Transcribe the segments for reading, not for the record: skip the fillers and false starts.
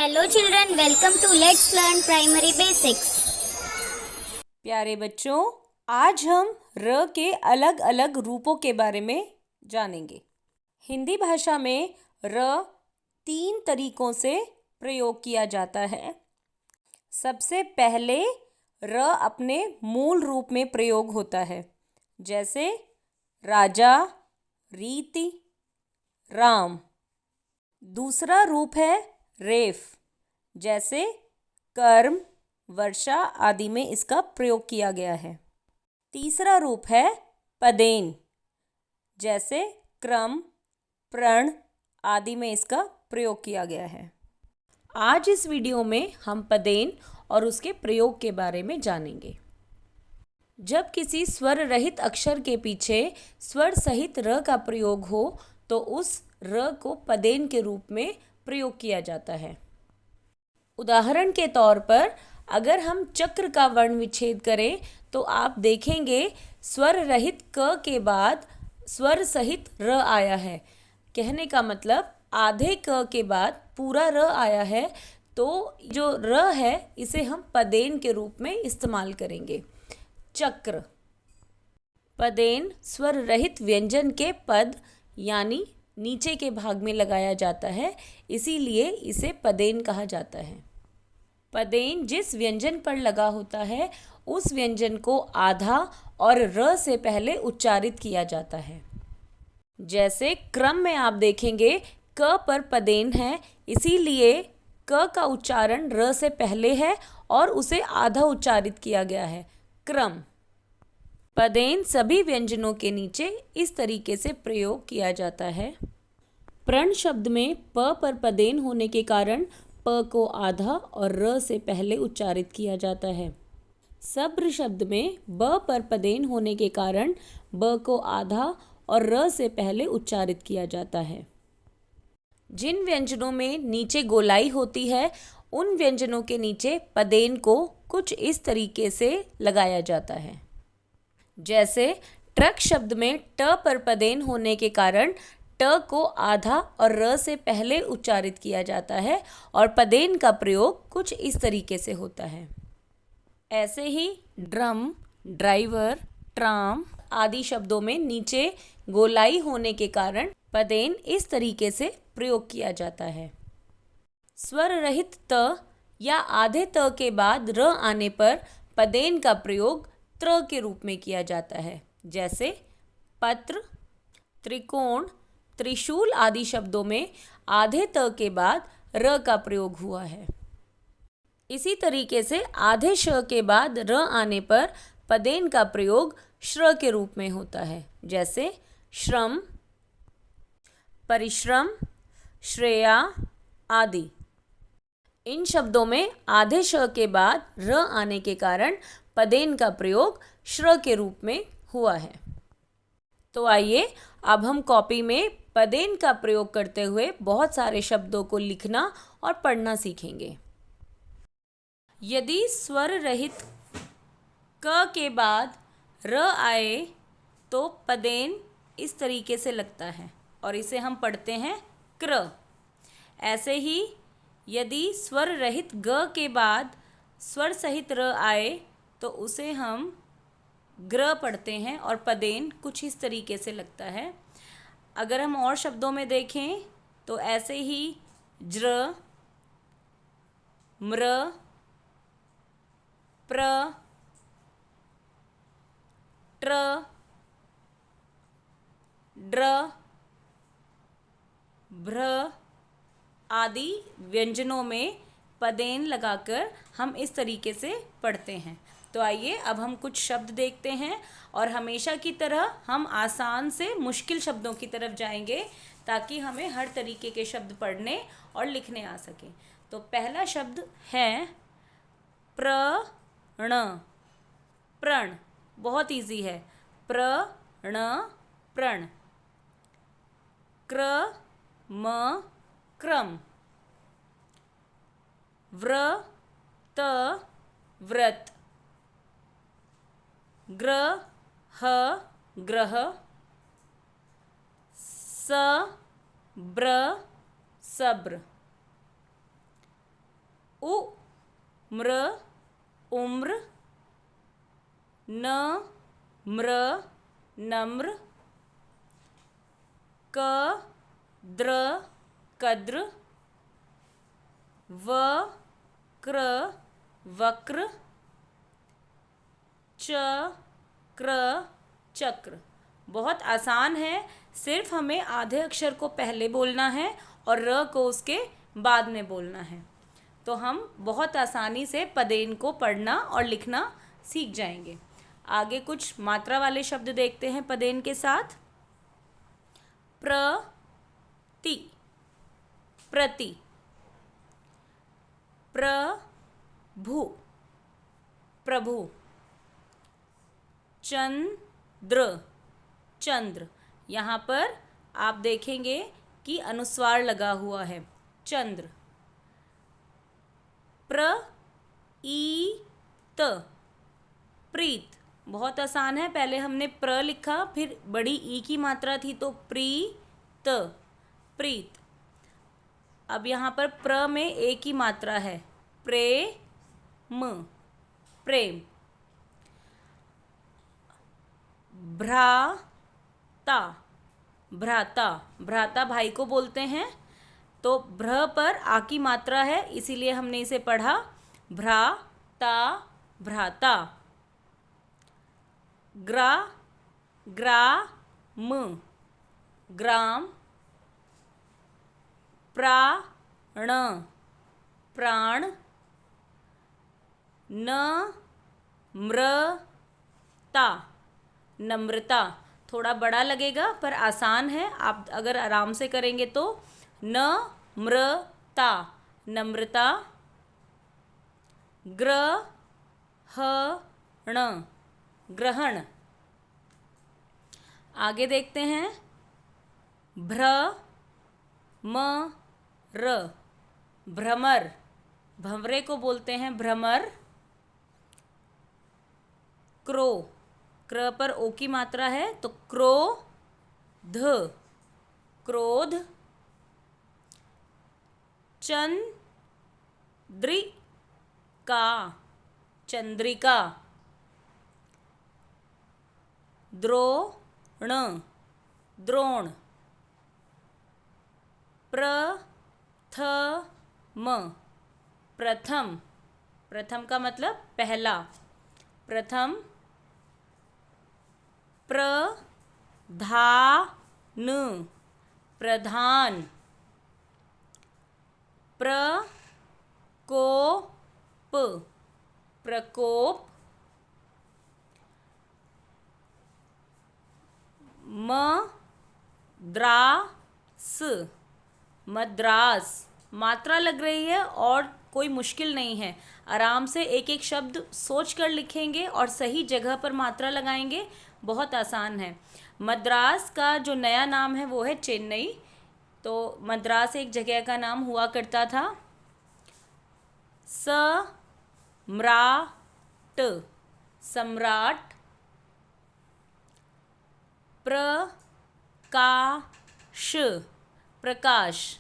Hello children, welcome to Let's Learn Primary Basics. प्यारे बच्चों, आज हम र के अलग अलग रूपों के बारे में जानेंगे। हिंदी भाषा में र 3 तरीकों से प्रयोग किया जाता है। सबसे पहले र अपने मूल रूप में प्रयोग होता है, जैसे राजा, रीति, राम। दूसरा रूप है रेफ, जैसे कर्म, वर्षा आदि में इसका प्रयोग किया गया है। तीसरा रूप है पदेन, जैसे क्रम, प्रण आदि में इसका प्रयोग किया गया है। आज इस वीडियो में हम पदेन और उसके प्रयोग के बारे में जानेंगे। जब किसी स्वर रहित अक्षर के पीछे स्वर सहित र का प्रयोग हो तो उस र को पदेन के रूप में प्रयोग किया जाता है। उदाहरण के तौर पर अगर हम चक्र का वर्ण विच्छेद करें तो आप देखेंगे स्वर रहित क के बाद स्वर सहित र आया है। कहने का मतलब आधे क के बाद पूरा र आया है, तो जो र है इसे हम पदेन के रूप में इस्तेमाल करेंगे। चक्र। पदेन स्वर रहित व्यंजन के पद यानी नीचे के भाग में लगाया जाता है, इसीलिए इसे पदेन कहा जाता है। पदेन जिस व्यंजन पर लगा होता है उस व्यंजन को आधा और र से पहले उच्चारित किया जाता है। जैसे क्रम में आप देखेंगे क पर पदेन है, इसीलिए क का उच्चारण र से पहले है और उसे आधा उच्चारित किया गया है, क्रम। पदेन सभी व्यंजनों के नीचे इस तरीके से प्रयोग किया जाता है। प्रण शब्द में प पर पदेन होने के कारण प को आधा और र से पहले उच्चारित किया जाता है। सब्र शब्द में ब पर पदेन होने के कारण ब को आधा और र से पहले उच्चारित किया जाता है। जिन व्यंजनों में नीचे गोलाई होती है उन व्यंजनों के नीचे पदेन को कुछ इस तरीके से लगाया जाता है। जैसे ट्रक शब्द में ट पर पदेन होने के कारण ट को आधा और र से पहले उच्चारित किया जाता है और पदेन का प्रयोग कुछ इस तरीके से होता है। ऐसे ही ड्रम, ड्राइवर, ट्राम आदि शब्दों में नीचे गोलाई होने के कारण पदेन इस तरीके से प्रयोग किया जाता है। स्वर रहित त या आधे त के बाद र आने पर पदेन का प्रयोग त्र के रूप में किया जाता है। जैसे पत्र, त्रिकोण, त्रिशूल आदि शब्दों में आधे त के बाद र का प्रयोग हुआ है। इसी तरीके से आधे श के बाद र आने पर पदेन का प्रयोग श्र के रूप में होता है। जैसे श्रम, परिश्रम, श्रेया आदि। इन शब्दों में आधे श के बाद र आने के कारण पदेन का प्रयोग श्र के रूप में हुआ है। तो आइए अब हम कॉपी में पदेन का प्रयोग करते हुए बहुत सारे शब्दों को लिखना और पढ़ना सीखेंगे। यदि स्वर रहित क के बाद र आए तो पदेन इस तरीके से लगता है और इसे हम पढ़ते हैं क्र। ऐसे ही यदि स्वर रहित ग के बाद स्वर सहित र आए तो उसे हम ग्र पढ़ते हैं और पदेन कुछ इस तरीके से लगता है। अगर हम और शब्दों में देखें तो ऐसे ही ज्र, म्र, प्र, ट्र, ड्र, भ्र आदि व्यंजनों में पदेन लगाकर हम इस तरीके से पढ़ते हैं। तो आइए अब हम कुछ शब्द देखते हैं और हमेशा की तरह हम आसान से मुश्किल शब्दों की तरफ जाएंगे ताकि हमें हर तरीके के शब्द पढ़ने और लिखने आ सकें। तो पहला शब्द है प्रण। प्रण बहुत इजी है, प्रण, प्रण। क्रम, क्रम। व्रत, व्रत। ग्रह, ग्रह। सब्र, सब्र। म्र उम्र, न म्र नम्र, क द्र कद्र, व क्र वक्र, च क्र चक्र। बहुत आसान है, सिर्फ हमें आधे अक्षर को पहले बोलना है और र को उसके बाद में बोलना है, तो हम बहुत आसानी से पदेन को पढ़ना और लिखना सीख जाएंगे। आगे कुछ मात्रा वाले शब्द देखते हैं पदेन के साथ। प्रति प्रति, प्रभु प्रभु, चंद्र चंद्र। यहाँ पर आप देखेंगे कि अनुस्वार लगा हुआ है, चंद्र। प्रीत प्रीत, बहुत आसान है, पहले हमने प्र लिखा, फिर बड़ी ई की मात्रा थी तो प्रीत प्रीत। अब यहाँ पर प्र में ए की मात्रा है, प्रेम प्रेम। भ्राता भ्राता, भ्राता भाई को बोलते हैं, तो भ्र पर आ की मात्रा है, इसीलिए हमने इसे पढ़ा भ्राता भ्राता। ग्राम ग्राम, प्राण प्राण, नम्रता नम्रता। थोड़ा बड़ा लगेगा पर आसान है, आप अगर आराम से करेंगे तो। नम्रता नम्रता। ग्रहण ग्रहण। आगे देखते हैं, भ्रमर भ्रमर, भंवरे को बोलते हैं भ्रमर। क्रो, क्र पर ओ की मात्रा है तो क्रोध क्रोध। चंद्रिका चंद्रिका। द्रोण द्रोण। प्रथम प्रथम, प्रथम का मतलब पहला, प्रथम। प्रधान प्रधान। प्रकोप प्रकोप। मद्रास मद्रास। मात्रा लग रही है और कोई मुश्किल नहीं है, आराम से एक एक शब्द सोच कर लिखेंगे और सही जगह पर मात्रा लगाएंगे, बहुत आसान है। मद्रास का जो नया नाम है वो है चेन्नई, तो मद्रास एक जगह का नाम हुआ करता था। सम्राट सम्राट। प्रकाश प्रकाश।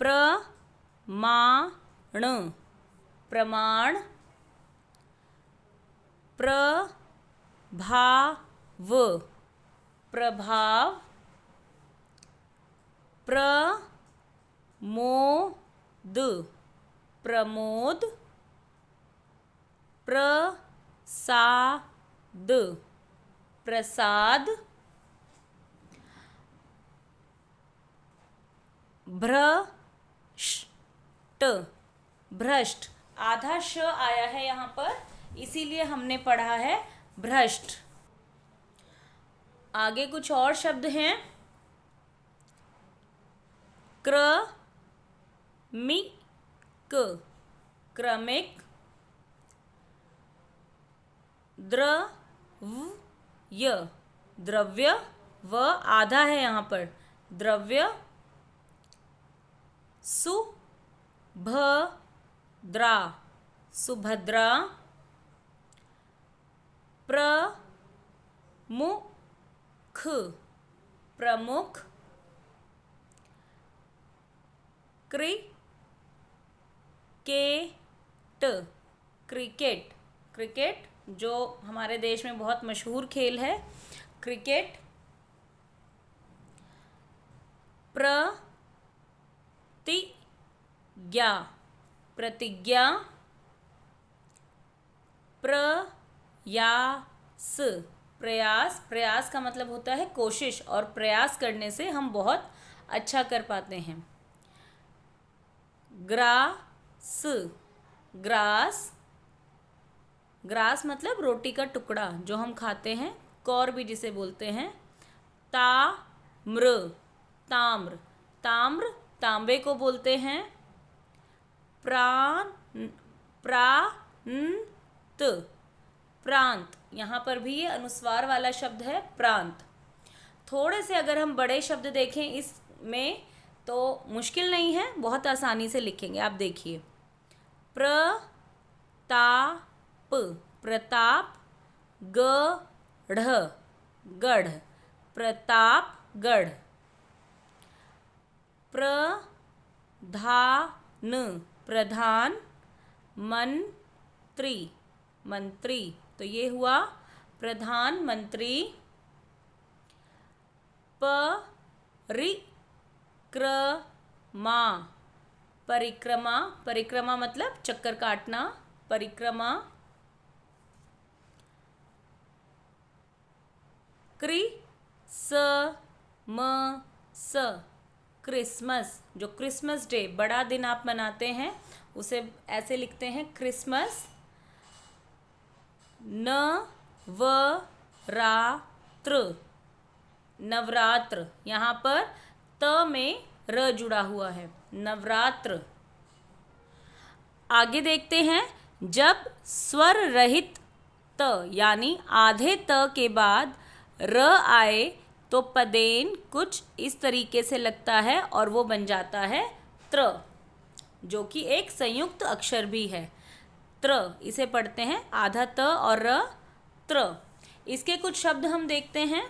प्रमाण प्रमाण। प्रभाव प्रभाव। प्रमोद प्रमोद। प्रसाद प्रसाद। भ्रष्ट भ्रष्ट। आधा श आया है यहाँ पर, इसीलिए हमने पढ़ा है भ्रष्ट। आगे कुछ और शब्द हैं। क्रमिक क्रमिक। द्रव्य द्रव्य, व आधा है यहाँ पर, द्रव्य। सुभद्रा सुभद्रा। प्रमुख प्रमुख। क्रिकेट, क्रिकेट जो हमारे देश में बहुत मशहूर खेल है, क्रिकेट। प्रतिज्ञा, प्रतिज्ञा। प्रयास, प्रयास, प्रयास का मतलब होता है कोशिश, और प्रयास करने से हम बहुत अच्छा कर पाते हैं। ग्रास, ग्रास, ग्रास मतलब रोटी का टुकड़ा जो हम खाते हैं, कौर भी जिसे बोलते हैं। ताम्र, ताम्र, ताम्र तांबे को बोलते हैं। प्रांत, प्रांत, यहाँ पर भी ये अनुस्वार वाला शब्द है, प्रांत। थोड़े से अगर हम बड़े शब्द देखें इसमें तो मुश्किल नहीं है, बहुत आसानी से लिखेंगे। आप देखिए, प्रताप, प्रताप। गढ़, गढ़, प्रतापगढ़। प्रधान, प्रधान। मंत्री, मंत्री, तो ये हुआ प्रधानमंत्री। परिक्रमा, परिक्रमा, परिक्रमा मतलब चक्कर काटना, परिक्रमा। क्रिसमस, क्रिसमस, जो क्रिसमस डे बड़ा दिन आप मनाते हैं उसे ऐसे लिखते हैं, क्रिसमस। नवरात्र, नवरात्र, यहाँ पर त में र जुड़ा हुआ है, नवरात्र। आगे देखते हैं, जब स्वर रहित त यानी आधे त के बाद र आए तो पदेन कुछ इस तरीके से लगता है और वो बन जाता है त्र, जो कि एक संयुक्त अक्षर भी है। त्र, इसे पढ़ते हैं आधा त और र, त्र। इसके कुछ शब्द हम देखते हैं।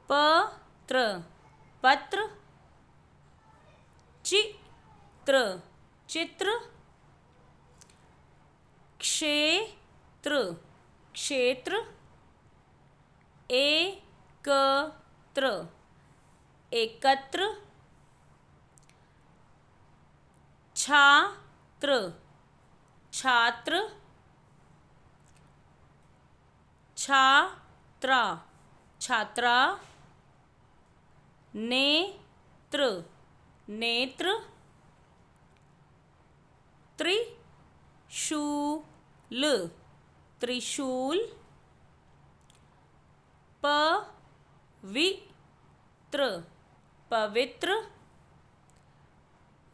पत्र, पत्र। चित्र, चित्र। क्षेत्र, क्षेत्र। एकत्र, एकत्र। छात्र, छात्र। छात्रा, छात्रा। नेत्र, नेत्र। त्रिशूल, त्रिशूल। पवित्र, पवित्र।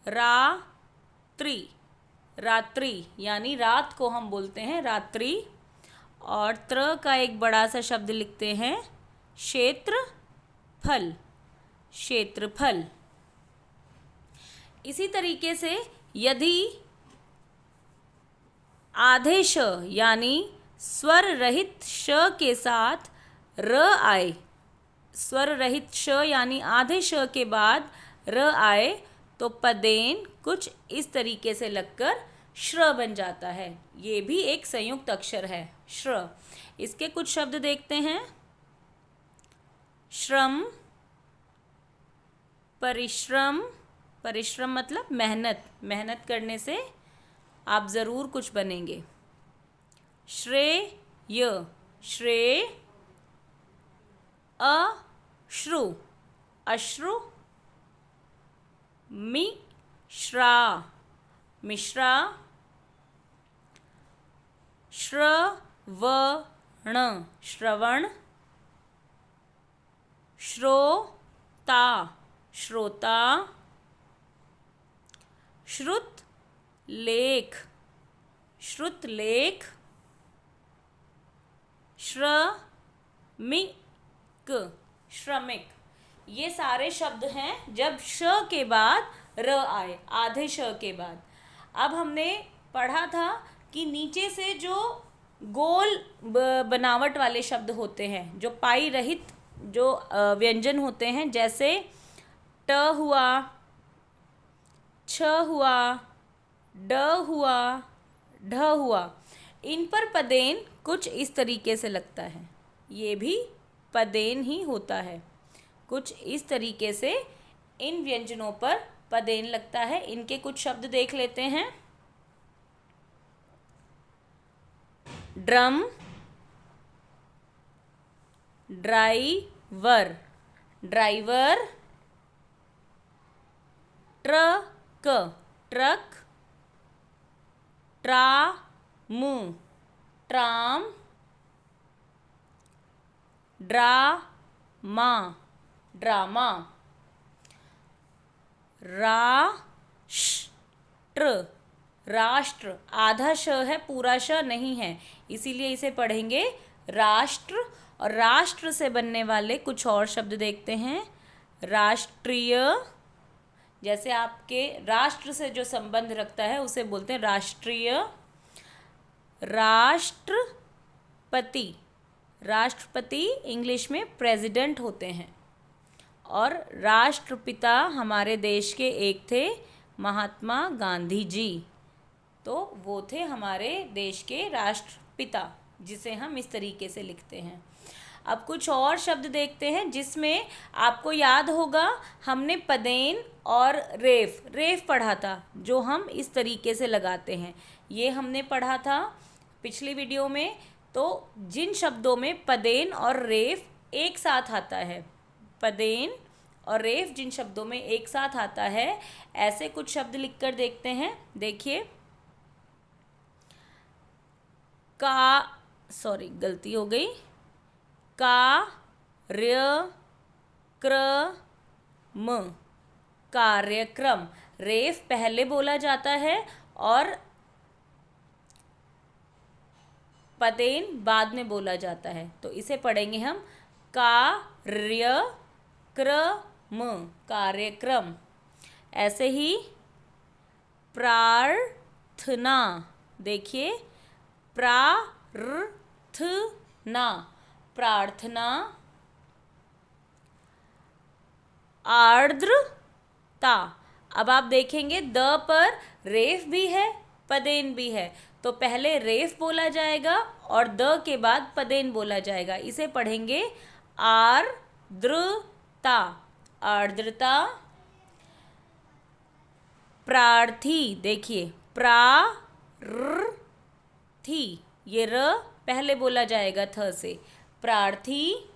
रात्रि, रात्रि यानी रात को हम बोलते हैं रात्रि। और त्र का एक बड़ा सा शब्द लिखते हैं, क्षेत्रफल, क्षेत्रफल। इसी तरीके से यदि आधे श यानी स्वर रहित श के साथ र आए, स्वर रहित श यानी आधे श के बाद र आए तो पदेन कुछ इस तरीके से लगकर श्र बन जाता है। ये भी एक संयुक्त अक्षर है, श्र। इसके कुछ शब्द देखते हैं। श्रम, परिश्रम, परिश्रम मतलब मेहनत, मेहनत करने से आप ज़रूर कुछ बनेंगे। श्रेय, श्रेय। अश्रु, अश्रु। मिश्रा, मिश्रा। श्रवण, श्रवण। श्रोता, श्रोता। श्रुतलेख, श्रुतलेख। श्रमिक, श्रमिक। ये सारे शब्द हैं जब श के बाद र आए, आधे श के बाद। अब हमने पढ़ा था कि नीचे से जो गोल बनावट वाले शब्द होते हैं, जो पाई रहित जो व्यंजन होते हैं, जैसे ट हुआ, छ हुआ, ड हुआ, ढ हुआ, इन पर पदेन कुछ इस तरीके से लगता है। ये भी पदेन ही होता है। कुछ इस तरीके से इन व्यंजनों पर पदेन लगता है। इनके कुछ शब्द देख लेते हैं। Drum, driver, driver, truck, truck, tram, tram, drama, drama, राष्ट्र, राष्ट्र, आधा श है, पूरा श नहीं है, इसीलिए इसे पढ़ेंगे राष्ट्र। और राष्ट्र से बनने वाले कुछ और शब्द देखते हैं। राष्ट्रीय, जैसे आपके राष्ट्र से जो संबंध रखता है उसे बोलते हैं राष्ट्रीय। राष्ट्रपति, राष्ट्रपति इंग्लिश में प्रेसिडेंट होते हैं। और राष्ट्रपिता हमारे देश के एक थे महात्मा गांधी जी, तो वो थे हमारे देश के राष्ट्रपिता, जिसे हम इस तरीके से लिखते हैं। अब कुछ और शब्द देखते हैं जिसमें आपको याद होगा हमने पदेन और रेफ, रेफ पढ़ा था, जो हम इस तरीके से लगाते हैं। ये हमने पढ़ा था पिछली वीडियो में। तो जिन शब्दों में पदेन और रेफ एक साथ आता है, पदेन और रेफ जिन शब्दों में एक साथ आता है, ऐसे कुछ शब्द लिखकर देखते हैं। देखिए, गलती हो गई, कार्यक्रम, कार्यक्रम, रेफ पहले बोला जाता है और पदेन बाद में बोला जाता है, तो इसे पढ़ेंगे हम कार्यक्रम, कार्यक्रम। ऐसे ही प्रार्थना, देखिए, प्रार्थना, प्रार्थना। आर्द्रता, अब आप देखेंगे द पर रेफ भी है, पदेन भी है, तो पहले रेफ बोला जाएगा और द के बाद पदेन बोला जाएगा। इसे पढ़ेंगे आर्द्रता, आर्द्रता। प्रार्थी, देखिए, प्रार्थी, ये र पहले बोला जाएगा थ से, प्रार्थी।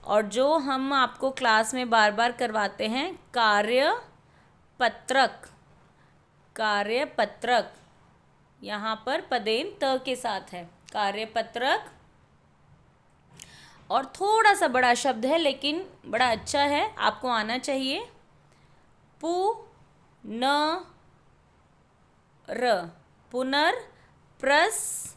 और जो हम आपको क्लास में बार बार करवाते हैं, कार्यपत्रक, कार्यपत्रक, यहाँ पर पदेन त के साथ है, कार्यपत्रक। और थोड़ा सा बड़ा शब्द है लेकिन बड़ा अच्छा है, आपको आना चाहिए, पुनर, पुनर, प्रस्तुतिकरण,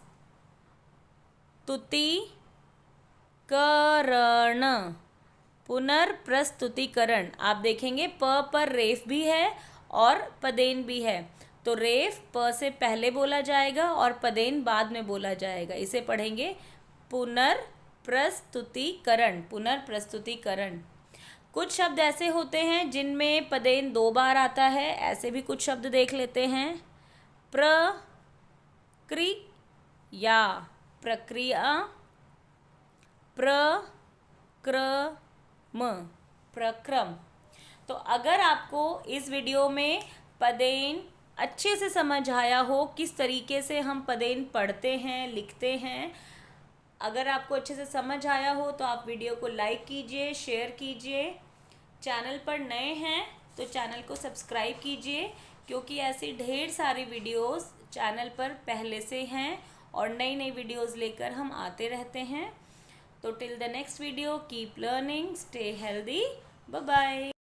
पुनर्प्रस्तुतिकरण। आप देखेंगे प पर रेफ भी है और पदेन भी है, तो रेफ प से पहले बोला जाएगा और पदेन बाद में बोला जाएगा। इसे पढ़ेंगे पुनर्प्रस्तुतिकरण, पुनर्प्रस्तुतिकरण। कुछ शब्द ऐसे होते हैं जिनमें पदेन 2 बार आता है, ऐसे भी कुछ शब्द देख लेते हैं। प्रक्रिया, प्रक्रिया, प्रक्रम, प्रक्रम। तो अगर आपको इस वीडियो में पदेन अच्छे से समझ आया हो, किस तरीके से हम पदेन पढ़ते हैं, लिखते हैं, अगर आपको अच्छे से समझ आया हो तो आप वीडियो को लाइक कीजिए, शेयर कीजिए। चैनल पर नए हैं तो चैनल को सब्सक्राइब कीजिए, क्योंकि ऐसी ढेर सारी वीडियोस चैनल पर पहले से हैं और नई नई वीडियोस लेकर हम आते रहते हैं। तो till the next video, keep learning, stay healthy, bye bye.